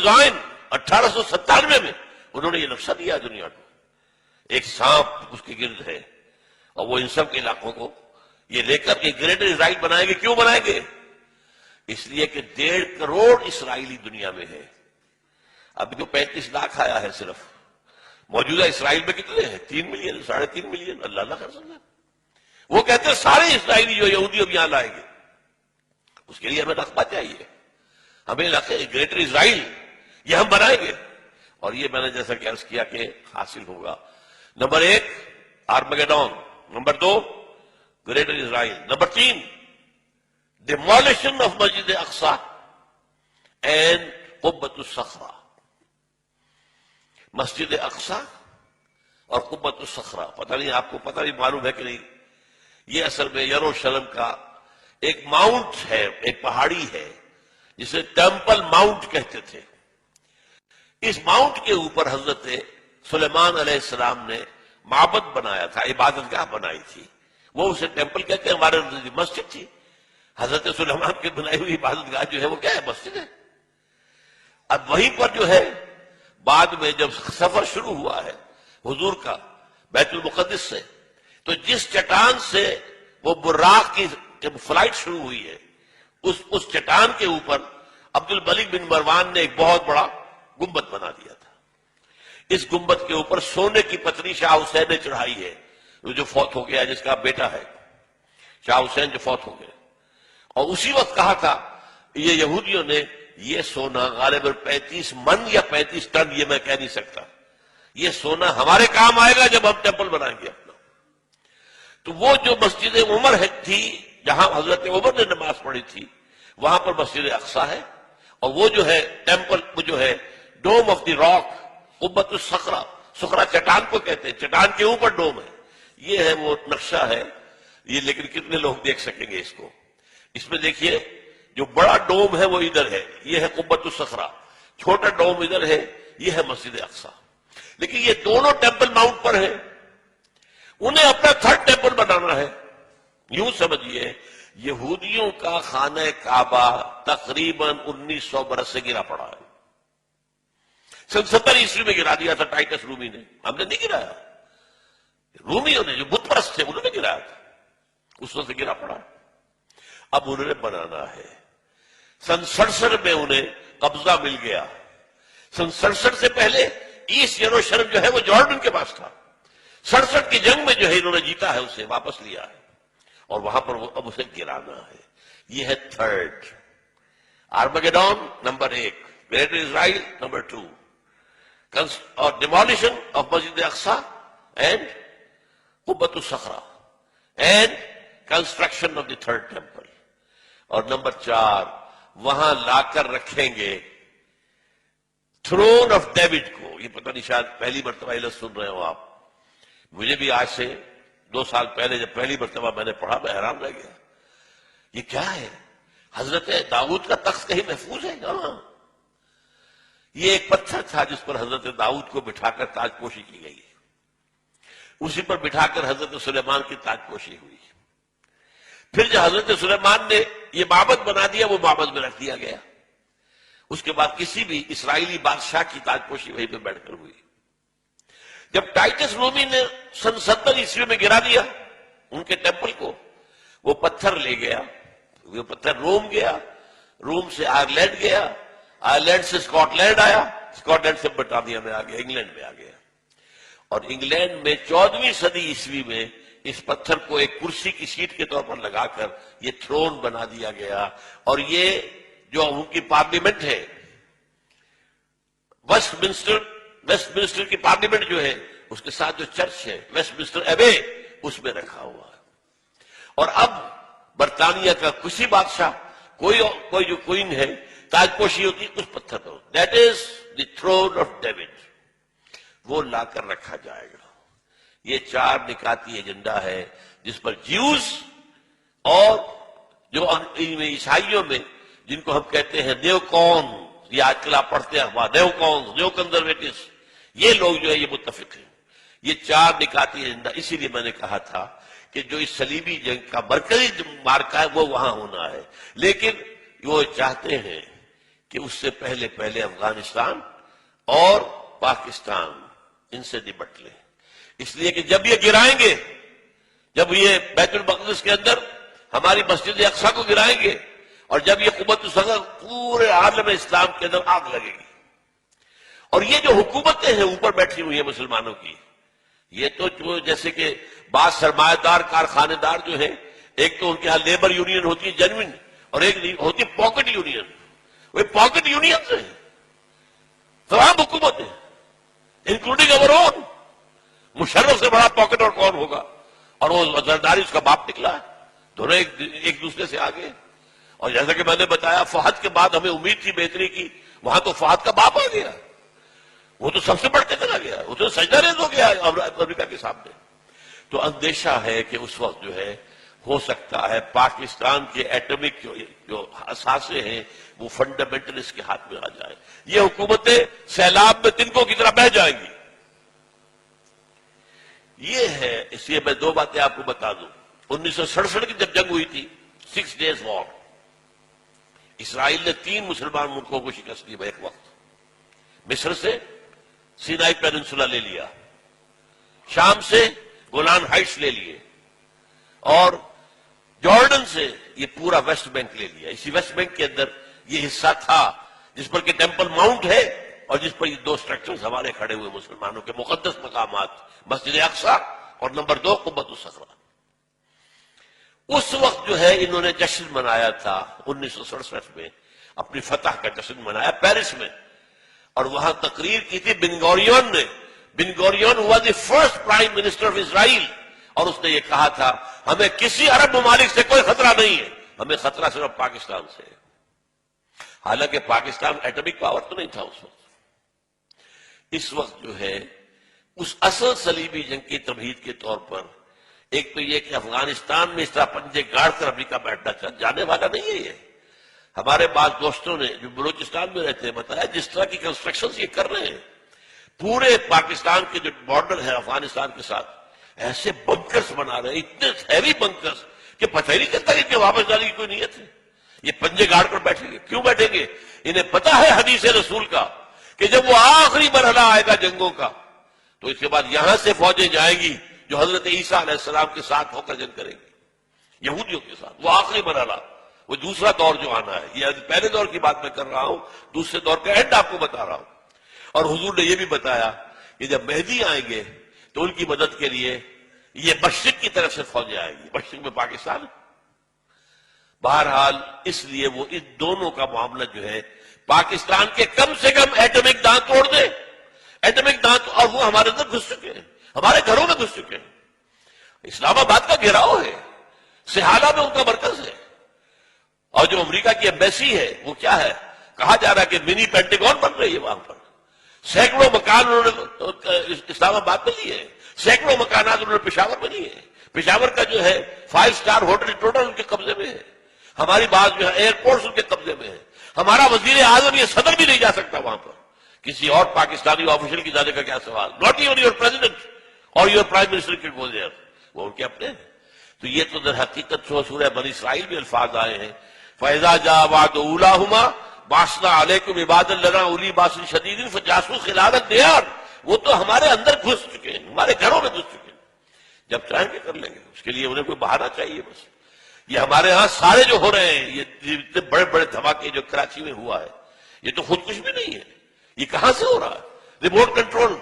Design 1897 میں انہوں نے یہ نقشہ دیا دنیا کو. ایک سانپ اس کے گرد ہے اور وہ ان سب کے علاقوں کو یہ لے کر کے گریٹر اسرائیل بنائیں گے. کیوں بنائیں گے؟ اس لیے کہ 1.5 کروڑ اسرائیلی دنیا میں ہے. ابھی تو 35 لاکھ آیا ہے صرف. موجودہ اسرائیل میں کتنے ہیں؟ 3 ملین 3.5 ملین. اللہ اللہ کر سکتا ہے. وہ کہتے ہیں سارے اسرائیلی جو یہودی اب یہاں لائیں گے. اس کے لیے ہمیں رقبہ چاہیے. ہمیں گریٹر اسرائیل یہ ہم بنائیں گے. اور یہ میں نے جیسا کہ عرض کیا کہ حاصل ہوگا. Number 1 Armageddon. Number 2 greater Israel. Number 3 demolition of مسجد اقصی اینڈ قبۃ الصخرہ. مسجد اقصی اور قبۃ الصخرہ، پتہ نہیں آپ کو پتہ نہیں معلوم ہے کہ نہیں، یہ اصل میں یروشلم کا ایک ماؤنٹ ہے، ایک پہاڑی ہے جسے ٹیمپل ماؤنٹ کہتے تھے. اس ماؤنٹ کے اوپر حضرت سلیمان علیہ السلام نے معبد بنایا تھا، عبادت گاہ بنائی تھی. وہ اسے ٹیمپل کہتے ہیں، ہمارے مسجد تھی. حضرت سلیمان کی بنائی ہوئی عبادت گاہ جو ہے وہ کیا ہے؟ مسجد ہے. اب وہیں پر جو ہے بعد میں جب سفر شروع ہوا ہے حضور کا بیت المقدس سے، تو جس چٹان سے وہ براق کی فلائٹ شروع ہوئی ہے اس چٹان کے اوپر عبد الملک بن مروان نے ایک بہت بڑا گنبد بنا دیا تھا. اس گنبد کے اوپر سونے کی پتری شاہ حسین نے چڑھائی ہے، جو فوت ہو گیا، جس کا بیٹا ہے شاہ حسین جو فوت ہو گئے. اور اسی وقت کہا تھا یہ یہودیوں نے یہ سونا غالباً 35 من یا 35 ٹن، یہ میں کہہ نہیں سکتا، یہ سونا ہمارے کام آئے گا جب ہم ٹیمپل بنائیں گے اپنا. تو وہ جو مسجد عمر تھی جہاں حضرت عمر نے نماز پڑھی تھی، وہاں پر مسجد اقصی ہے. اور وہ جو ہے ٹیمپل، وہ جو ہے ڈوم آف دی راک، قبۃ الصخرہ، صخرہ چٹان کو کہتے ہیں، چٹان کے اوپر ڈوم ہے. یہ ہے وہ نقشہ ہے یہ. لیکن کتنے لوگ دیکھ سکیں گے اس کو؟ اس میں دیکھیے جو بڑا ڈوم ہے وہ ادھر ہے، یہ ہے قبۃ الصخرہ. چھوٹا ڈوم ادھر ہے، یہ ہے مسجد اقصی. لیکن یہ دونوں ٹیمپل ماؤنٹ پر ہیں. انہیں اپنا 3rd ٹیمپل بنانا ہے. یوں سمجھیے یہودیوں کا خانہ کعبہ تقریباً 1900 برس سے گرا پڑا ہے. 70 عیسوی میں گرا دیا تھا ٹائٹس رومی نے. ہم نے نہیں گرایا، رومیوں نے جو بت پرست تھے انہوں نے گرایا تھا. اس وقت سے گرا پڑا. اب انہوں نے بنانا ہے. 67 میں انہیں قبضہ مل گیا. 67 سے پہلے ایسٹ یروشلم جو ہے وہ جارڈن کے پاس تھا. 67 کی جنگ میں جو ہے انہوں نے جیتا ہے، اسے واپس لیا ہے اور وہاں پر وہ اب اسے گرانا ہے. یہ ہے 3rd Armageddon. Number 1 greater Israel. Number 2 اور ڈیمولیشن آف مسجد اقصی اینڈ قبۃ الصخرہ and construction of the 3rd temple. اور نمبر 4 وہاں لا کر رکھیں گے تھرون آف ڈیوڈ کو. یہ پتہ نہیں شاید پہلی مرتبہ یہ لفظ سن رہے ہو آپ. مجھے بھی آج سے 2 سال پہلے جب پہلی مرتبہ میں نے پڑھا میں حیران رہ گیا. یہ کیا ہے؟ حضرت داؤد کا تخت کہیں محفوظ ہے؟ ہاں، یہ ایک پتھر تھا جس پر حضرت داؤد کو بٹھا کر تاج پوشی کی گئی ہے. اسی پر بٹھا کر حضرت سلیمان کی تاج پوشی ہوئی. پھر جو حضرت سلیمان نے یہ معبد بنا دیا وہ معبد میں رکھ دیا گیا. اس کے بعد کسی بھی اسرائیلی بادشاہ کی تاج پوشی وہیں پہ بیٹھ کر ہوئی. جب ٹائٹس رومی نے 70 عیسوی میں گرا دیا ان کے ٹیمپل کو، وہ پتھر لے گیا، وہ پتھر روم گیا، روم سے آئرلینڈ گیا، آئرلینڈ سے اسکاٹ لینڈ آیا، اسکاٹ لینڈ سے برطانیہ میں آ گیا، انگلینڈ میں آ گیا. اور انگلینڈ میں 14ویں صدی عیسوی میں اس پتھر کو ایک کرسی کی سیٹ کے طور پر لگا کر یہ تھرون بنا دیا گیا. اور یہ جو ان کی پارلیمنٹ ہے ویسٹ منسٹر کی پارلیمنٹ جو ہے اس کے ساتھ جو چرچ ہے ویسٹ منسٹر ایبے اس میں رکھا ہوا ہے. اور اب برطانیہ کا کسی بادشاہ کوئی جو کوئن ہے تاج پوشی ہوتی ہے اس پتھر پر. That is the throne of David. وہ لا کر رکھا جائے گا. یہ 4 نکاتی ایجنڈا ہے جس پر جیوز اور جو عیسائیوں میں جن کو ہم کہتے ہیں نیو کون، یہ آج کل آپ پڑھتے ہیں نیو کون، نیو کنزرویٹوز، یہ لوگ جو ہے یہ متفق ہیں. یہ 4 نکاتی ایجنڈا. اسی لیے میں نے کہا تھا کہ جو اس صلیبی جنگ کا مرکزی مارکا ہے وہ وہاں ہونا ہے. لیکن وہ چاہتے ہیں کہ اس سے پہلے پہلے افغانستان اور پاکستان ان سے نمٹ لے، اس لیے کہ جب یہ گرائیں گے، جب یہ بیت المقدس کے اندر ہماری مسجد اقصی کو گرائیں گے، اور جب یہ قوت الصغر پورے عالم اسلام کے اندر آگ لگے گی. اور یہ جو حکومتیں ہیں اوپر بیٹھی ہوئی ہیں مسلمانوں کی، یہ تو جو جیسے کہ بعض سرمایہ دار کارخانے دار جو ہیں، ایک تو ان کے ہاں لیبر یونین ہوتی ہے جینوئن، اور ایک ہوتی ہے پاکٹ یونین. وہ پاکٹ یونین سے تمام حکومتیں انکلوڈنگ اوور اون. مشرف سے بڑا پاکٹ اور کون ہوگا؟ اور وہ زرداری اس کا باپ نکلا ہے. دونوں ایک دوسرے سے آگے. اور جیسا کہ میں نے بتایا فہد کے بعد ہمیں امید تھی بہتری کی، وہاں تو فہد کا باپ آ گیا، وہ تو سب سے بڑھ کے چلا گیا، وہ تو سجدہ ریز ہو گیا امریکہ کے سامنے. تو اندیشہ ہے کہ اس وقت جو ہے ہو سکتا ہے پاکستان کے ایٹمک جو اثاثے ہیں وہ فنڈامنٹلسٹ کے ہاتھ میں آ جائیں. یہ حکومتیں سیلاب میں تنکوں کی طرح بہہ جائیں گی. یہ ہے. اس لیے میں دو باتیں آپ کو بتا دوں. 1967 کی جب جنگ ہوئی تھی، 6 days وار، اسرائیل نے 3 مسلمان ملکوں کو شکست دی ایک وقت. مصر سے سینائی پیننسولا لے لیا، شام سے گولان ہائٹس لے لیے، اور جارڈن سے یہ پورا ویسٹ بینک لے لیا. اسی ویسٹ بینک کے اندر یہ حصہ تھا جس پر کہ ٹیمپل ماؤنٹ ہے، اور جس پر یہ 2 سٹرکچرز ہمارے کھڑے ہوئے مسلمانوں کے مقدس مقامات، مسجد اقصی اور نمبر 2 قبۃ الصخرہ. اس وقت جو ہے انہوں نے جشن منایا تھا 1967 میں، اپنی فتح کا جشن منایا پیرس میں، اور وہاں تقریر کی تھی بن گوریون نے. بن گوریون ہوا the first prime minister of Israel, اور اس نے یہ کہا تھا ہمیں کسی عرب ممالک سے کوئی خطرہ نہیں ہے، ہمیں خطرہ صرف پاکستان سے ہے. حالانکہ پاکستان ایٹمک پاور تو نہیں تھا اس وقت. اس وقت جو ہے اس اصل صلیبی جنگ کی تمہید کے طور پر ایک تو یہ کہ افغانستان میں اس طرح پنجے گاڑ کر امریکہ بیٹھنا جانے والا نہیں ہے. یہ ہمارے بعض دوستوں نے جو بلوچستان میں رہتے ہیں بتایا جس طرح کی کنسٹرکشن یہ کر رہے ہیں پورے پاکستان کے جو بارڈر ہے افغانستان کے ساتھ، ایسے بنکرز بنا رہے ہیں، اتنے ہیوی بنکرز کہ پتہ ہی نہیں چلتا کہ ان واپس جانے کی کوئی نیت ہے. یہ پنجے گاڑ کر بیٹھیں گے. کیوں بیٹھیں گے؟ انہیں پتا ہے حدیث رسول کا کہ جب وہ آخری مرحلہ آئے گا جنگوں کا تو اس کے بعد یہاں سے فوجیں جائیں گی جو حضرت عیسیٰ علیہ السلام کے ساتھ ہو کر جنگ کریں گی یہودیوں کے ساتھ. وہ آخری مرحلہ، وہ دوسرا دور جو آنا ہے. یہ پہلے دور کی بات میں کر رہا ہوں، دوسرے دور کا اینڈ آپ کو بتا رہا ہوں. اور حضور نے یہ بھی بتایا کہ جب مہدی آئیں گے تو ان کی مدد کے لیے یہ مشرق کی طرف سے فوجیں آئیں گی. مشرق میں پاکستان. بہرحال اس لیے وہ اس دونوں کا معاملہ جو ہے پاکستان کے کم سے کم ایٹمک دانت توڑ دے. ایٹمک دانت، اور وہ ہمارے اندر گھس چکے ہیں، ہمارے گھروں میں گھس چکے ہیں. اسلام آباد کا گھیراؤ ہے، سہالہ میں ان کا مرکز ہے. اور جو امریکہ کی ایمبیسی ہے وہ کیا ہے؟ کہا جا رہا ہے کہ منی پینٹاگون بن رہی ہے وہاں پر. سینکڑوں مکان انہوں نے اسلام آباد میں لیے ہیں، سینکڑوں مکانات انہوں نے پشاور میں لیے ہیں. پشاور کا جو ہے 5 اسٹار ہوٹل ٹوٹل ان کے قبضے میں ہے. ہماری بات جو ہے ایئرپورٹس ان کے قبضے میں ہے. ہمارا وزیر اعظم یہ صدر بھی نہیں جا سکتا وہاں پر. کسی اور پاکستانی آفیشل کی جانے کا کیا سوال؟ ناٹ ایون یور پریزیڈنٹ اور your prime minister can go there. وہ ان کے اپنے ہیں. تو یہ تو در حقیقت سورہ بنی اسرائیل میں الفاظ آئے ہیں فَإِذَا جَاءَ وَعْدُ أُولَاهُمَا بَعَثْنَا عَلَيْكُمْ عِبَادًا لَنَا أُولِي بَأْسٍ شَدِيدٍ فَجَاسُوا خِلَالَ الدِّيَارِ. وہ تو ہمارے اندر گھس چکے ہیں، ہمارے گھروں میں گھس چکے ہیں. جب چاہیں گے کر لیں گے. اس کے لیے انہیں کوئی بہانہ چاہیے بس. یہ ہمارے ہاں سارے جو ہو رہے ہیں، یہ اتنے بڑے بڑے دھماکے جو کراچی میں ہوا ہے، یہ تو خود کچھ بھی نہیں ہے. یہ کہاں سے ہو رہا ہے؟ Remote control.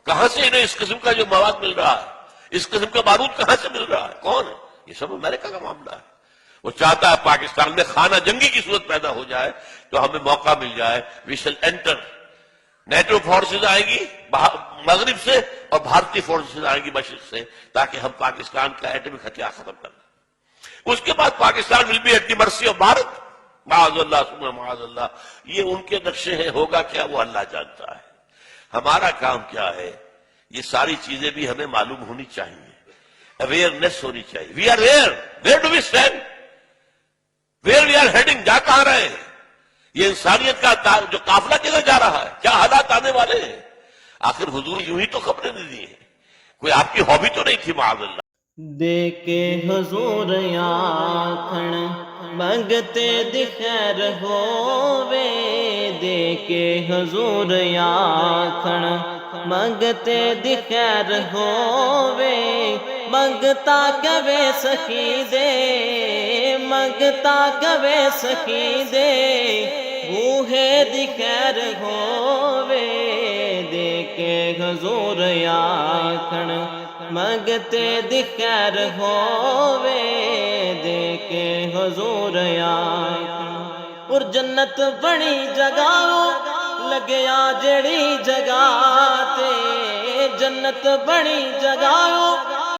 کہاں سے انہیں اس قسم کا جو مواد مل رہا ہے، اس قسم کا بارود کہاں سے مل رہا ہے؟ کون ہے؟ یہ سب امریکہ کا معاملہ ہے. وہ چاہتا ہے پاکستان میں خانہ جنگی کی صورت پیدا ہو جائے تو ہمیں موقع مل جائے. وی شل انٹر. نیٹو فورسز آئیں گی مغرب سے اور بھارتی فورسز آئیں گی مشرق سے، تاکہ ہم پاکستان کا ایٹمک ہتھیار ختم کر دیں. اس کے بعد Pakistan will be at the mercy of Bharat. معاذ اللہ ثم معاذ اللہ. یہ ان کے نقشے ہیں، ہوگا کیا وہ اللہ جانتا ہے. ہمارا کام کیا ہے؟ یہ ساری چیزیں بھی ہمیں معلوم ہونی چاہیے، اویئرنیس ہونی چاہیے. We are where do we stand, where we are heading, جا کہاں رہے ہیں. یہ انسانیت کا جو قافلہ کدھر جا رہا ہے، کیا حالات آنے والے ہیں. آخر حضور یوں ہی تو خبریں نہیں دی ہیں، کوئی آپ کی ہابی تو نہیں تھی معاذ اللہ. دے کے حضور آکھن منگتے دی خیر ہووے دے کے حضور آکھن منگتے دی خیر ہووے منگتا کبے سخی دے منگتا کبے سخی دے بوہے دی خیر ہووے دے کے حضور آکھن منگتے دی خیر ہووے دے کے حضور آکھن اور جنت بڑی جگہ لگیا جڑی جگہ تے جنت بڑی جگہ